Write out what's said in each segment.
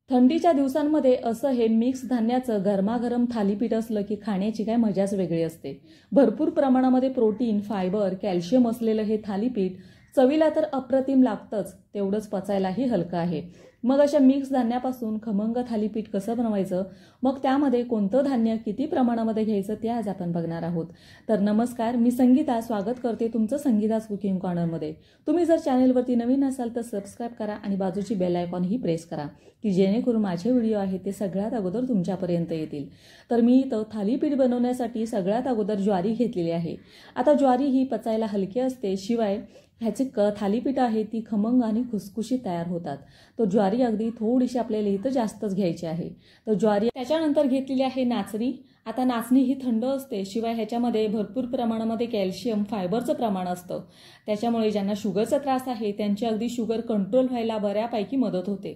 थंडीच्या दिवसांमध्ये असं हे मिक्स धान्याचं गरमागरम थालीपीठ असलं की खाण्याची काय मजाच वेगळी असते। भरपूर प्रमाणामध्ये प्रोटीन, फायबर, कॅल्शियम असलेलं हे थालीपीठ चवीला तर अप्रतिम लागतंच, तेवढंच पचायलाही हलकं आहे। मग अशा मिक्स धान्यापासून खमंग थालीपीठ कसं बनवायचं, मग त्यामध्ये कोणतं धान्य किती प्रमाणामध्ये घ्यायचं ते आज आपण बघणार आहोत। तर नमस्कार, मी संगीता स्वागत करते तुमचं संगीता's कुकिंग कॉर्नरमध्ये। तुम्ही जर चॅनलवरती नवीन असाल तर सबस्क्राइब करा आणि बाजूची बेल आयकॉन ही प्रेस करा की जेणेकरून माझे व्हिडिओ आहेत ते सगळ्यात अगोदर तुमच्यापर्यंत येतील। तर मी इथं थालीपीठ बनवण्यासाठी सगळ्यात अगोदर ज्वारी घेतलेली आहे। आता ज्वारी ही पचायला हलकी असते, शिवाय ह्याची थालीपीठ आहे ती खमंग आणि खुसखुशीत तयार होतात। तो ज्वारी अगदी थोडीशी आपल्याला इथं जास्तच घ्यायची आहे। तर ज्वारी त्याच्यानंतर घेतलेली आहे नाचणी। आता नाचणी ही थंड असते, शिवाय ह्याच्यामध्ये भरपूर प्रमाणामध्ये कॅल्शियम, फायबरचं प्रमाण असतं। त्याच्यामुळे ज्यांना शुगरचा त्रास आहे त्यांची अगदी शुगर कंट्रोल व्हायला बऱ्यापैकी मदत होते।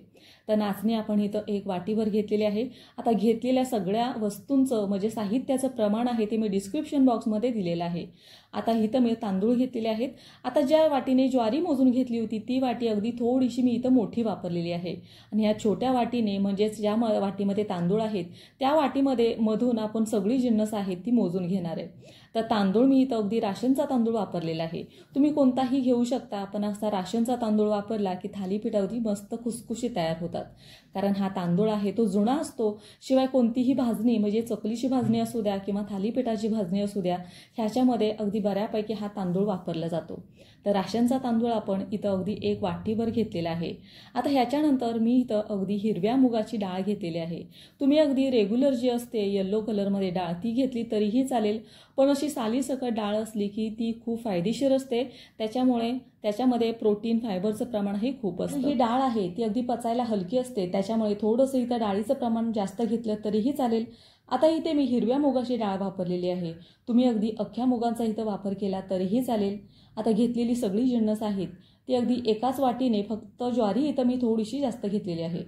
तर नाचणी आपण इथं एक वाटीभर घेतलेली आहे। आता घेतलेल्या सगळ्या वस्तूंचं म्हणजे साहित्याचं प्रमाण आहे ते मी डिस्क्रिप्शन बॉक्समध्ये दिलेलं आहे। आता इथं मी तांदूळ घेतलेले आहेत। आता ज्या वाटीने ज्वारी मोजून घेतली होती ती वाटी अगदी थोडीशी मी इथं मोठी वापरलेली आहे आणि या छोट्या वाटीने म्हणजेच ज्या वाटीमध्ये तांदूळ आहेत त्या वाटीमध्ये मधून आपण सगळी जिन्नस आहेत ती मोजून घेणार आहे। तर तांदूळ मी इथं अगदी राशनचा तांदूळ वापरलेला आहे। तुम्ही कोणताही घेऊ शकता, पण असा राशनचा तांदूळ वापरला की थालीपीठ अगदी मस्त खुसखुशीत तयार होतात। कारण हा तांदूळ आहे तो जुना असतो, शिवाय कोणतीही भाजणी म्हणजे चकलीची भाजणी असू द्या किंवा थालीपीठाची भाजणी असू द्या ह्याच्यामध्ये अगदी बऱ्यापैकी हा तांदूळ वापरला जातो। तर राशनचा तांदूळ आपण इथं अगदी एक वाटीभर घेतलेला आहे। आता ह्याच्यानंतर मी इथं अगदी हिरव्या मुगाची डाळ घेतलेली आहे। तुम्ही अगदी रेग्युलर जी असते येलो कलरमध्ये डाळ ती घेतली तरीही चालेल, पण अशी सालीसकट डाळ असली की ती खूप फायदेशीर असते। त्याच्यामुळे त्याच्यामध्ये प्रोटीन, फायबरचं प्रमाणही खूप असतं। ही डाळ आहे ती अगदी पचायला हलकी असते, त्याच्यामुळे थोडंसं इथं डाळीचं प्रमाण जास्त घेतलं तरीही चालेल। आता इथे मी हिरव्या मुगाची डाळ वापरलेली आहे, तुम्ही अगदी अख्ख्या मुगांचा इथं वापर केला तरीही चालेल। आता घेतलेली सगळी जिन्नस आहेत ती अगदी एकाच वाटीने, फक्त ज्वारी इथं मी थोडीशी जास्त घेतलेली आहे।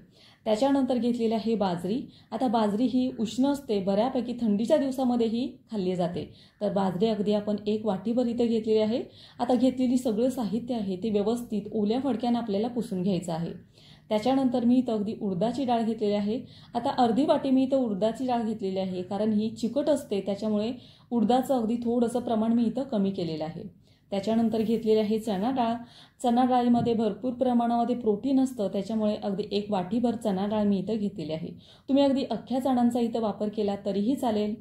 त्याच्यानंतर घेतलेली आहे बाजरी। आता बाजरी ही उष्ण असते, बऱ्यापैकी थंडीच्या दिवसामध्येही खाल्ली जाते। तर बाजरी अगदी आपण एक वाटीभर इथं घेतलेली आहे। आता घेतलेली सगळं साहित्य आहे ते व्यवस्थित ओल्या फडक्याने आपल्याला पुसून घ्यायचं आहे। त्याच्यानंतर मी इथं अगदी उडदाची डाळ घेतलेली आहे। आता अर्धी वाटी मी इथं उडदाची डाळ घेतलेली आहे, कारण ही चिकट असते त्याच्यामुळे उडदाचं अगदी थोडंसं प्रमाण मी इथं कमी केलेलं आहे। त्याच्यानंतर घेतलेली आहे चणा डाळ। चणा डाळीमध्ये भरपूर प्रमाणामध्ये प्रोटीन असतं, त्याच्यामुळे अगदी एक वाटीभर चणा डाळ मी इथं घेतलेली आहे। तुम्ही अगदी अख्ख्या चणांचा इथं वापर केला तरीही चालेल।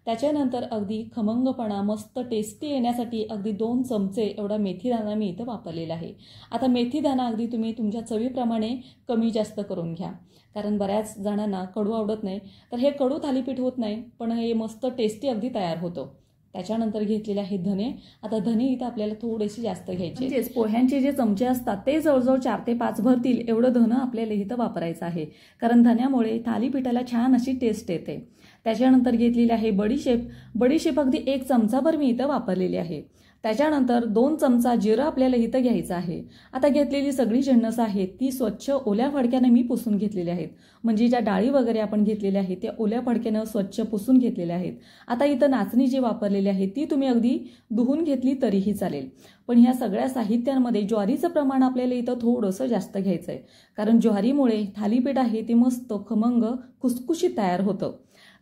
त्याच्यानंतर अगदी खमंगपणा मस्त टेस्टी येण्यासाठी अगदी 2 चमचे एवढा मेथीदाणा मी इथं वापरलेला आहे। आता मेथीदाणा अगदी तुम्ही तुमच्या चवीप्रमाणे कमी जास्त करून घ्या, कारण बऱ्याच जणांना कडू आवडत नाही, तर हे कडू थालीपीठ होत नाही, पण हे मस्त टेस्टी अगदी तयार होतं। त्याच्यानंतर घेतलेले आहे धने। आता धने इथं आपल्याला थोडेसे जास्त घ्यायचे, म्हणजेच पोह्यांचे जे चमचे असतात ते जवळजवळ 4 ते 5 भरतील एवढं धनं आपल्याला इथं वापरायचं आहे, कारण धन्यामुळे थालीपीठाला छान अशी टेस्ट येते। त्याच्यानंतर घेतलेली आहे बडीशेप। बडीशेप अगदी 1 चमचाभर मी इथं वापरलेली आहे। त्याच्यानंतर 2 चमचा जिरं आपल्याला इथं घ्यायचं आहे। आता घेतलेली सगळी जिन्नस आहेत ती स्वच्छ ओल्या फडक्याने मी पुसून घेतलेली आहेत, म्हणजे ज्या डाळी वगैरे आपण घेतलेल्या आहेत त्या ओल्या फडक्यानं स्वच्छ पुसून घेतलेल्या आहेत। आता इथं नाचणी जी वापरलेली आहे ती तुम्ही अगदी धुवून घेतली तरीही चालेल, पण ह्या सगळ्या साहित्यांमध्ये ज्वारीचं प्रमाण आपल्याला इथं थोडंसं जास्त घ्यायचं आहे, कारण ज्वारीमुळे थालीपीठ आहे ते मस्त खमंग खुसखुशीत तयार होतं।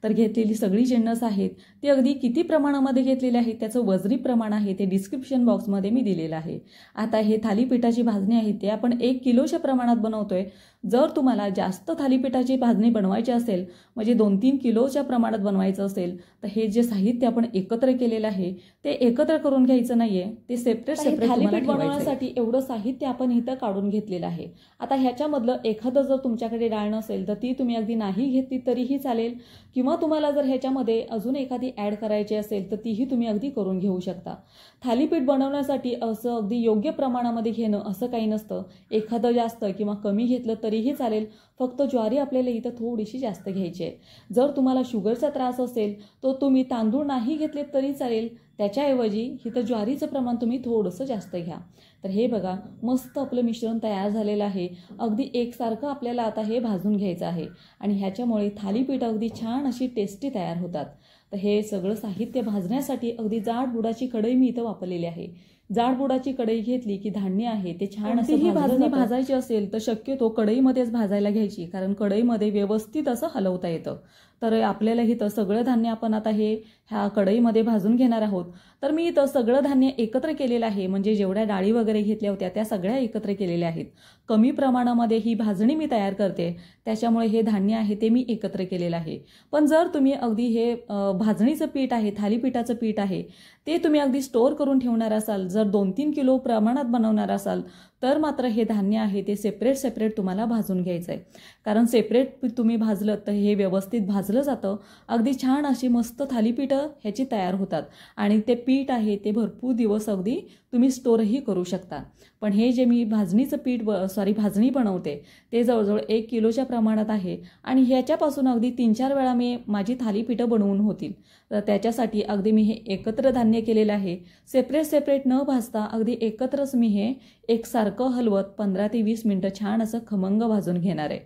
तर घेतलेली सगळी जिन्नस आहेत ती अगदी किती प्रमाणामध्ये घेतलेली आहे त्याचं वजनी प्रमाण आहे ते डिस्क्रिप्शन बॉक्समध्ये मी दिलेलं आहे। आता हे थालीपीठाची भाजणी आहे ते आपण 1 किलोच्या प्रमाणात बनवतोय। जर तुम्हाला जास्त थालीपीठाची भाजणी बनवायची असेल, म्हणजे 2-3 किलोच्या प्रमाणात बनवायचं असेल, तर हे जे साहित्य आपण एकत्र केलेलं आहे ते एकत्र करून घ्यायचं नाहीये, ते सेपरेट थालीपीठ बनवण्यासाठी एवढं साहित्य आपण इथं काढून घेतलेलं आहे। आता ह्याच्यामधलं एखादं जर तुमच्याकडे डाळ नसेल तर ती तुम्ही अगदी नाही घेतली तरीही चालेल, किंवा तुम्हाला जर ह्याच्यामध्ये अजून एखादी ॲड करायची असेल तर तीही तुम्ही अगदी करून घेऊ शकता। थालीपीठ बनवण्यासाठी असं अगदी योग्य प्रमाणामध्ये घेणं असं काही नसतं, एखादं जास्त किंवा कमी घेतलं तरीही चालेल, फक्त ज्वारी आपल्याला इथं थोडीशी जास्त घ्यायची आहे। जर तुम्हाला शुगरचा त्रास असेल तर तुम्ही तांदूळ नाही घेतले तरी चालेल, त्याच्याऐवजी इथं ज्वारीचं प्रमाण तुम्ही थोडंसं जास्त घ्या. तर हे बघा मस्त आपलं मिश्रण तयार झालेलं आहे. अगदी एकसारखं आपल्याला आता हे भाजून घ्यायचं आहे आणि ह्याच्यामुळे थालीपीठ अगदी छान अशी टेस्टी तयार होतात. तर हे सगळं साहित्य भाजण्यासाठी अगदी जाड बुडाची कढई मी इथं वापरलेली आहे. जाड बुडाची कढई घेतली की धान्य आहे ते छान असं भाजणी भाजायची असेल तर शक्यतो कढईमध्येच भाजायला घ्यायची, कारण कढईमध्ये व्यवस्थित असं हलवता येतं. तर आपल्याला इथं सगळं धान्य आपण आता ह्या कढईमध्ये भाजून घेणार आहोत. तर मी इथं सगळं धान्य एकत्र केलेलं आहे, म्हणजे जेवढ्या डाळी वगैरे घेतल्या होत्या त्या सगळ्या एकत्र केलेल्या आहेत. कमी प्रमाणामध्ये ही भाजणी मी तयार करते, त्याच्यामुळे हे धान्य आहे ते मी एकत्र केलेलं आहे. पण जर तुम्ही अगदी हे भाजणीचं पीठ आहे, थालीपीठाचं पीठ आहे ते तुम्ही अगदी स्टोअर करून ठेवणार असाल, जर 2-3 किलो प्रमाणात बनवणार असाल तर मात्र हे धान्य आहे ते सेपरेट तुम्हाला भाजून घ्यायचं आहे. कारण सेपरेट तुम्ही भाजलं तर हे व्यवस्थित भाजलं जातं, अगदी छान अशी मस्त थालीपीठं ह्याची तयार होतात आणि ते पीठ आहे ते भरपूर दिवस अगदी तुम्ही स्टोअरही करू शकता. पण हे जे मी भाजणी बनवते ते जवळजवळ 1 किलोच्या प्रमाणात आहे आणि ह्याच्यापासून अगदी 3-4 वेळा मी माझी थालीपीठं बनवून होतील. तर त्याच्यासाठी अगदी मी हे एकत्र धान्य केलेलं आहे. सेपरेट न भाजता अगदी एकत्रच मी हे एकसारखं हलवत 15 ते 20 मिनिटं छान असं खमंग भाजून घेणार आहे.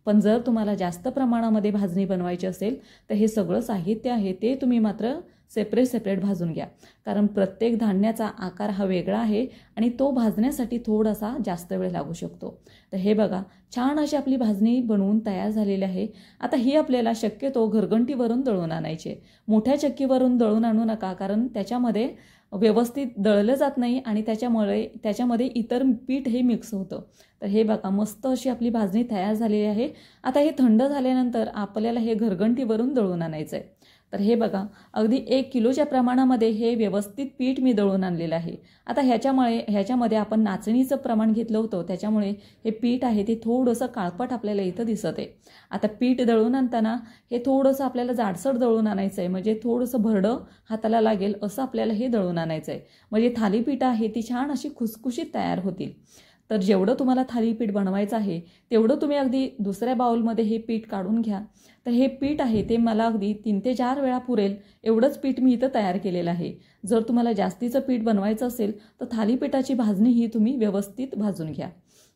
पण जर तुम्हाला जास्त प्रमाणामध्ये भाजणी बनवायची असेल तर हे सगळं साहित्य आहे ते तुम्ही मात्र सेपरेट भाजून घ्या, कारण प्रत्येक धान्याचा आकार हा वेगळा आहे आणि तो भाजण्यासाठी थोडासा जास्त वेळ लागू शकतो. तर हे बघा छान अशी आपली भाजणी बनवून तयार झालेली आहे. आता ही आपल्याला शक्यतो घरगंटीवरून दळून आणायची. मोठ्या चक्कीवरून दळून आणू नका, कारण त्याच्यामध्ये व्यवस्थित दळलं जात नाही आणि त्याच्यामध्ये इतर पीठ हे मिक्स होतं. तर हे बघा मस्त अशी आपली भाजणी तयार झालेली आहे. आता हे थंड झाल्यानंतर आपल्याला हे घरगंटीवरून दळून आणायचं आहे. तर हे बघा अगदी 1 किलोच्या प्रमाणामध्ये हे व्यवस्थित पीठ मी दळून आणलेलं आहे. आता ह्याच्यामध्ये आपण नाचणीचं प्रमाण घेतलं होतं, त्याच्यामुळे हे पीठ आहे ते थोडंसं काळपट आपल्याला इथं दिसत आहे. आता पीठ दळून आणताना हे थोडंसं आपल्याला जाडसर दळून आणायचं आहे, म्हणजे थोडंसं भरडं हाताला लागेल असं आपल्याला हे दळून आणायचं आहे, म्हणजे थालीपीठ आहे ती छान अशी खुसखुशीत तयार होतील. तर जेवढं तुम्हाला थालीपीठ बनवायचं आहे तेवढं तुम्ही अगदी दुसऱ्या बाउलमध्ये हे पीठ काढून घ्या. तर हे पीठ आहे ते मला अगदी 3 ते 4 वेळा पुरेल एवढंच पीठ मी इथं तयार केलेलं आहे. जर तुम्हाला जास्तीचं पीठ बनवायचं असेल तर थालीपीठाची भाजणी ही तुम्ही व्यवस्थित भाजून घ्या.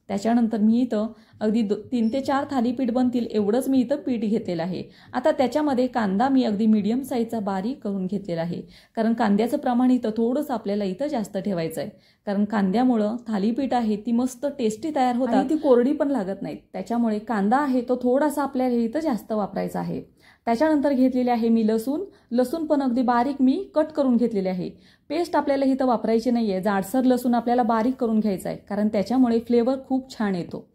त्याच्यानंतर मी इथं अगदी 3 ते 4 थालीपीठ बनतील एवढंच मी इथं पीठ घेतलेलं आहे. आता त्याच्यामध्ये कांदा मी अगदी मीडियम साईजचा बारीक करून घेतलेला आहे, कारण कांद्याचं प्रमाण इथं थोडंसं आपल्याला इथं जास्त ठेवायचं आहे, कारण कांद्यामुळं थालीपीठ आहे ती मस्त टेस्टी तयार होतात आणि ती कोरडी पण लागत नाहीत. त्याच्यामुळे कांदा आहे तो थोडासा आपल्याला इथं जास्त वापरायचा आहे. त्याच्यानंतर घेतलेले आहे मी लसूण पण अगदी बारीक मी कट करून घेतलेले आहे. पेस्ट आपल्याला इथं वापरायची नाही आहे, जाडसर लसूण आपल्याला बारीक करून घ्यायचा आहे, कारण त्याच्यामुळे फ्लेवर खूप छान येतो.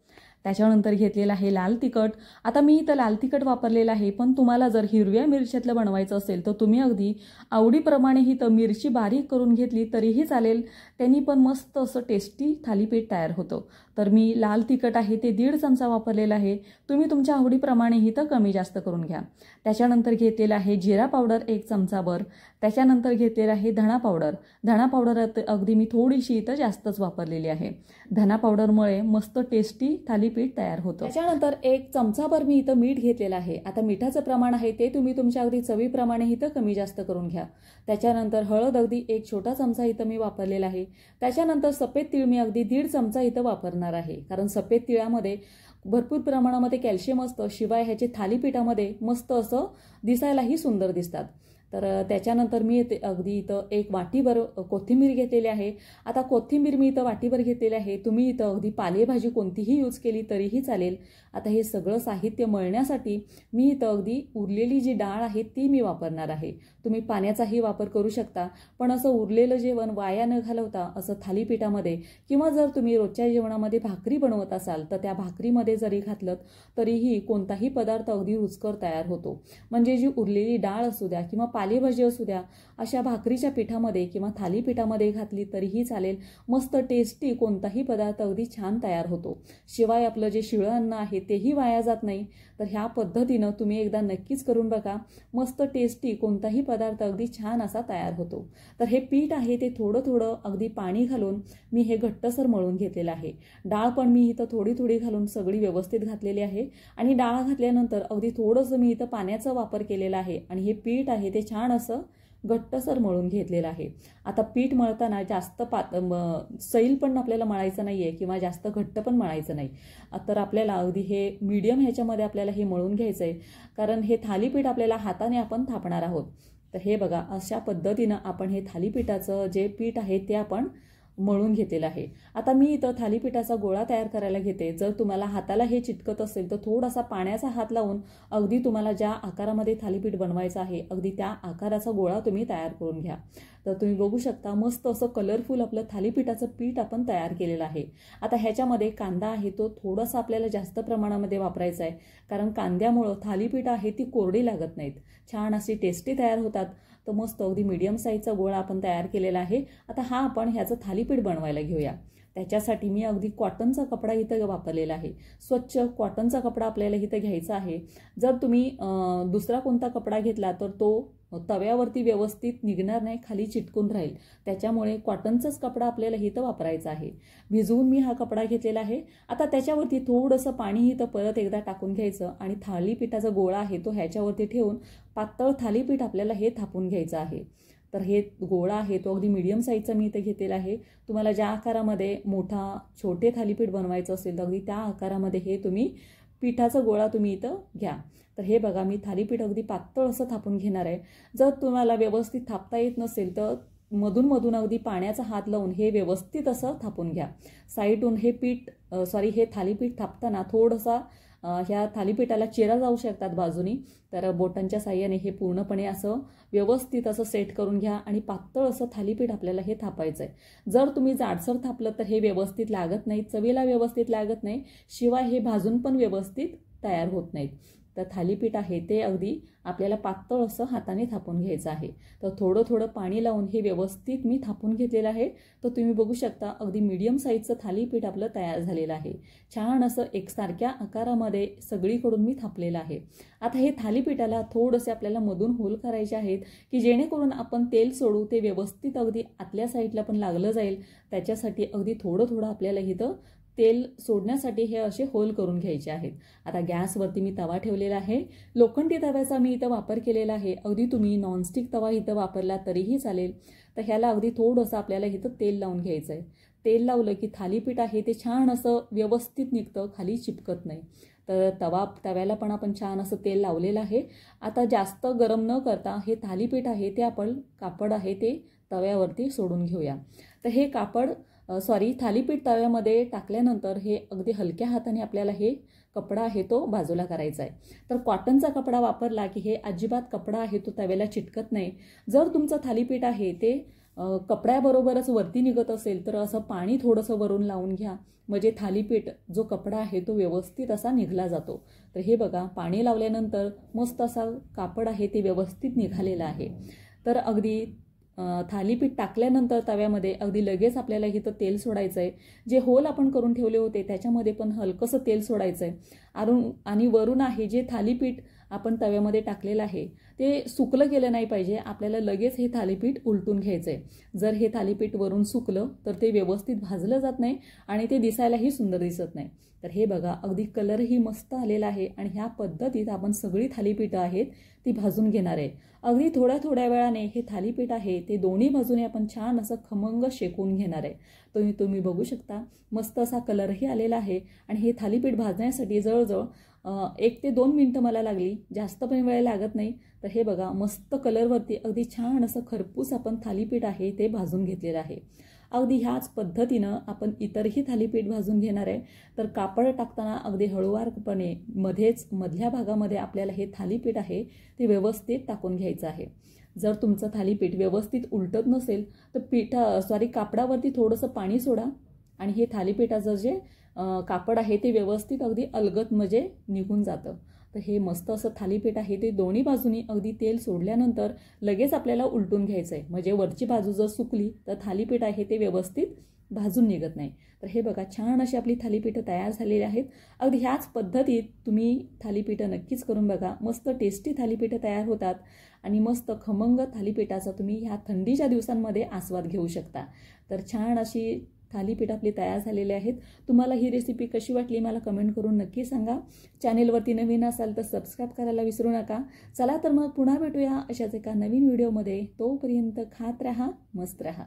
त्याच्यानंतर घेतलेलं आहे लाल तिखट. आता मी इथं लाल तिखट वापरलेलं आहे, पण तुम्हाला जर हिरव्या मिरच्यातलं बनवायचं असेल तर तुम्ही अगदी आवडीप्रमाणे इथं मिरची बारीक करून घेतली तरीही चालेल, त्यांनी पण मस्त असं टेस्टी थालीपीठ तयार होतं. तर मी लाल तिखट आहे ते 1.5 चमचा वापरलेला आहे. तुम्ही तुमच्या आवडीप्रमाणे इथं कमी जास्त करून घ्या. त्याच्यानंतर घेतलेलं आहे जिरा पावडर 1 चमचाभर. त्याच्यानंतर घेतलेलं आहे धणा पावडर अगदी मी थोडीशी इथं जास्तच वापरलेली आहे. धणा पावडरमुळे मस्त टेस्टी थालीपीठ तयार होतं. त्याच्यानंतर 1 चमचाभर मी इथं मीठ घेतलेलं आहे. आता मिठाचं प्रमाण आहे ते तुम्ही तुमच्या अगदी चवीप्रमाणे इथं कमी जास्त करून घ्या. त्याच्यानंतर हळद अगदी 1 छोटा चमचा इथं मी वापरलेला आहे. त्याच्यानंतर सफेद तीळ मी अगदी 1.5 चमचा इथं वापरणार आहे, कारण सफेद तिळामध्ये भरपूर प्रमाणामध्ये कॅल्शियम असतं, शिवाय ह्याचे थालीपीठामध्ये मस्त असं दिसायलाही सुंदर दिसतात. तर त्याच्यानंतर मी अगदी इथं 1 वाटीभर कोथिंबीर घेतलेली आहे. आता कोथिंबीर मी इथं वाटीभर घेतलेली आहे. तुम्ही इथं अगदी पालेभाजी कोणतीही यूज केली तरीही चालेल. आता हे सगळं साहित्य मळण्यासाठी मी इथं अगदी उरलेली जी डाळ आहे ती मी वापरणार आहे. तुम्ही पाण्याचाही वापर करू शकता, पण असं उरलेलं जेवण वाया न घालवता असं थालीपीठामध्ये किंवा जर तुम्ही रोजच्या जेवणामध्ये भाकरी बनवत असाल तर त्या भाकरीमध्ये जरी घातलं तरीही कोणताही पदार्थ अगदी रुचकर तयार होतो. म्हणजे जी उरलेली डाळ असू द्या किंवा पालेभाजी असू द्या, अशा भाकरीच्या पिठामध्ये किंवा थालीपीठामध्ये घातली तरीही चालेल. मस्त टेस्टी कोणताही पदार्थ अगदी छान तयार होतो. शिवाय आपलं जे शिळं अन्न आहे तेही वाया जात नाही. तर ह्या पद्धतीनं तुम्ही एकदा नक्कीच करून बघा. मस्त टेस्टी कोणताही पदार्थ अगदी छान असा तयार होतो. तर हे पीठ आहे ते थोडं अगदी पाणी घालून मी हे घट्टसर मळून घेतलेलं आहे. डाळ पण मी इथं थोडी घालून सगळी व्यवस्थित घातलेली आहे आणि डाळ घातल्यानंतर अगदी थोडंसं मी इथं पाण्याचा वापर केलेला आहे आणि हे पीठ आहे ते छान असं घट्टसर मळून घेतलेलं आहे। आता पीठ मळताना जास्त सैल पण आपल्याला मळायचं नाही आहे किंवा जास्त घट्ट पण मळायचं नाही, तर आपल्याला अगदी हे मीडियम ह्याच्यामध्ये आपल्याला हे मळून घ्यायचं आहे, कारण हे थालीपीठ आपल्याला हाताने आपण थापणार आहोत। तर हे बघा, अशा पद्धतीनं आपण हे थालीपीठाचं जे पीठ आहे ते आपण मळून घेतलेलं आहे। आता मी इथं थालीपीठाचा गोळा तयार करायला घेते। जर तुम्हाला हाताला हे चिटकत असेल तर थोडासा पाण्याचा हात लावून अगदी तुम्हाला ज्या आकारामध्ये थालीपीठ बनवायचं आहे अगदी त्या आकाराचा गोळा तुम्ही तयार करून घ्या। तर तुम्ही बघू शकता मस्त असं कलरफुल आपलं थालीपीठाचं पीठ आपण तयार केलेलं आहे। आता ह्याच्यामध्ये कांदा आहे तो थोडासा आपल्याला जास्त प्रमाणामध्ये वापरायचा आहे, कारण कांद्यामुळं थालीपीठ आहे ती कोरडी लागत नाहीत, छान अशी टेस्टी तयार होतात। तर मस्त अगदी मीडियम साईजचा गोळा आपण तयार केलेला आहे। आता हा आपण ह्याचं थालीपीठ बनवायला घेऊया। त्याच्यासाठी मी अगदी कॉटनचा कपडा इथं वापरलेला आहे। स्वच्छ कॉटनचा कपडा आपल्याला इथं घ्यायचा आहे। जर तुम्ही दुसरा कोणता कपडा घेतला तर तो तव्यावरती व्यवस्थित निघणार नाही, खाली चिटकून राहील, त्याच्यामुळे कॉटनचाच कपडा आपल्याला इथं वापरायचा आहे। भिजवून मी हा कपडा घेतलेला आहे। आता त्याच्यावरती थोडंसं पाणी इथं परत एकदा टाकून घ्यायचं आणि थालीपीठाचा गोळा आहे तो ह्याच्यावरती ठेवून पातळ थालीपीठ आपल्याला हे थापून घ्यायचं आहे। तर हे गोळा आहे तो अगदी मीडियम साईजचा मी इथं घेतलेला आहे। तुम्हाला ज्या आकारामध्ये मोठा छोटे थालीपीठ बनवायचं असेल तर अगदी त्या आकारामध्ये हे तुम्ही पिठाचा गोळा तुम्ही इथं घ्या। तर हे बघा, मी थालीपीठ अगदी पातळ असं थापून घेणार आहे। जर तुम्हाला व्यवस्थित थापता येत नसेल तर मधून मधून अगदी पाण्याचा हात लावून हे व्यवस्थित असं थापून घ्या। साईडून हे थालीपीठ थापताना थोडंसा ह्या थालीपीठाला चिरा जाऊ शकतात बाजूनी, तर बोटांच्या साह्याने हे पूर्णपणे असं व्यवस्थित असं सेट करून घ्या आणि पातळ असं थालीपीठ आपल्याला हे थापायचं आहे। जर तुम्ही जाडसर थापलं तर हे व्यवस्थित लागत नाही, चवीला व्यवस्थित लागत नाही, शिवाय हे भाजून पण व्यवस्थित तयार होत नाहीत। तर थालीपीठ आहे ते अगदी आपल्याला पातळ असं हाताने थापून घ्यायचं आहे। तर थोडं थोडं पाणी लावून हे व्यवस्थित मी थापून घेतलेलं आहे। तर तुम्ही बघू शकता अगदी मीडियम साईजचं थालीपीठ आपलं तयार झालेलं आहे। छान असं एकसारख्या आकारामध्ये सगळीकडून मी थापलेलं आहे। आता हे थालीपीठाला थोडेसे आपल्याला मधून होल करायचे आहेत की जेणेकरून आपण तेल सोडू ते व्यवस्थित अगदी आतल्या साईडला पण लागलं जाईल, त्याच्यासाठी अगदी थोडं थोडं आपल्याला इथं तेल सोडण्यासाठी हे असे होल करून घ्यायचे आहेत। आता गॅसवरती मी तवा ठेवलेला आहे। लोखंडी तव्याचा मी इथं वापर केलेला आहे। अगदी तुम्ही नॉनस्टिक तवा इथं वापरला तरीही चालेल। तर ह्याला अगदी थोडंसं आपल्याला इथं तेल लावून घ्यायचं आहे। तेल लावलं की थालीपीठ आहे ते छान असं व्यवस्थित निघतं, खाली चिपकत नाही। तर तव्याला पण आपण छान असं तेल लावलेलं आहे। आता जास्त गरम न करता हे थालीपीठ आहे ते आपण कापड आहे ते तव्यावरती सोडून घेऊया। तर हे थालीपीठ तव्यामध्ये टाकल्यानंतर हे अगदी हलक्या हाताने आपल्याला हे कपडा आहे तो बाजूला करायचा आहे। तर कॉटनचा कपडा वापरला की हे अजिबात कपडा आहे तो तव्याला चिटकत नाही। जर तुमचं थालीपीठ आहे ते कपड्याबरोबरच वरती निघत असेल तर असं पाणी थोडंसं वरून लावून घ्या, म्हणजे थालीपीठ जो कपडा आहे तो व्यवस्थित असा निघला जातो। तर हे बघा, पाणी लावल्यानंतर मस्त असा कापड आहे ते व्यवस्थित निघालेला आहे। तर अगदी थालीपीठ टाकल्यानंतर तव्यामध्ये अगदी लगेच आपल्याला इथं तेल सोडायचं आहे। जे होल आपण करून ठेवले होते त्याच्यामध्ये पण हलकंसं तेल सोडायचं आहे। आणि वरून आहे जे थालीपीठ आपण तव्यामध्ये टाकलेलं आहे ते सुकलं गेलं नाही पाहिजे, आपल्याला लगेच हे थालीपीठ उलटून घ्यायचं आहे। जर हे थालीपीठ वरून सुकलं तर ते व्यवस्थित भाजलं जात नाही आणि ते दिसायलाही सुंदर दिसत नाही। तर हे बघा, अगदी कलरही मस्त आलेला आहे आणि ह्या पद्धतीत आपण सगळी थालीपीठं आहेत ती भाजून घेणार आहे। अगदी थोड्या थोड्या वेळाने हे थालीपीठ आहे ते दोन्ही बाजूने आपण छान असं खमंग शेकून घेणार आहे। तुम्ही बघू शकता मस्त असा कलरही आलेला आहे आणि हे थालीपीठ भाजण्यासाठी जवळजवळ 1 ते 2 मिनिटं मला लागली, जास्त पण वेळ लागत नाही। तर हे बघा, मस्त कलरवरती अगदी छान असं खरपूस आपण थालीपीठ आहे ते भाजून घेतलेलं आहे। अगदी ह्याच पद्धतीनं आपण इतरही थालीपीठ भाजून घेणार आहे। तर कापड टाकताना अगदी हळूवारपणे मधल्या भागामध्ये आपल्याला हे थालीपीठ आहे ते व्यवस्थित टाकून घ्यायचं आहे। जर तुमचं थालीपीठ व्यवस्थित उलटत नसेल तर कापडावरती थोडंसं पाणी सोडा आणि हे थालीपीठाचं जे कापड आहे ते व्यवस्थित अगदी अलगद म्हणजे निघून जातं। तर हे मस्त असं थालीपीठ आहे ते दोन्ही बाजूनी अगदी तेल सोडल्यानंतर लगेच आपल्याला उलटून घ्यायचं आहे, म्हणजे वरची बाजू जर सुकली तर थालीपीठ आहे ते व्यवस्थित भाजून निघत नाही। तर हे बघा, छान अशी आपली थालीपीठं तयार झालेली आहेत। अगदी ह्याच पद्धतीत तुम्ही थालीपीठं नक्कीच करून बघा, मस्त टेस्टी थालीपीठं तयार होतात आणि मस्त खमंग थालीपीठाचा तुम्ही ह्या थंडीच्या दिवसांमध्ये आस्वाद घेऊ शकता। तर छान अशी थालीपीठ आपले तयार झालेले आहेत. तुम्हाला ही रेसिपी कशी वाटली मला कमेंट करून नक्की सांगा. चॅनेलवरती नवीन असाल तर सबस्क्राईब करायला विसरू नका. चला तर मग पुन्हा भेटूया अशाच एका नवीन व्हिडिओमध्ये. तोपर्यंत खात राहा, मस्त राहा.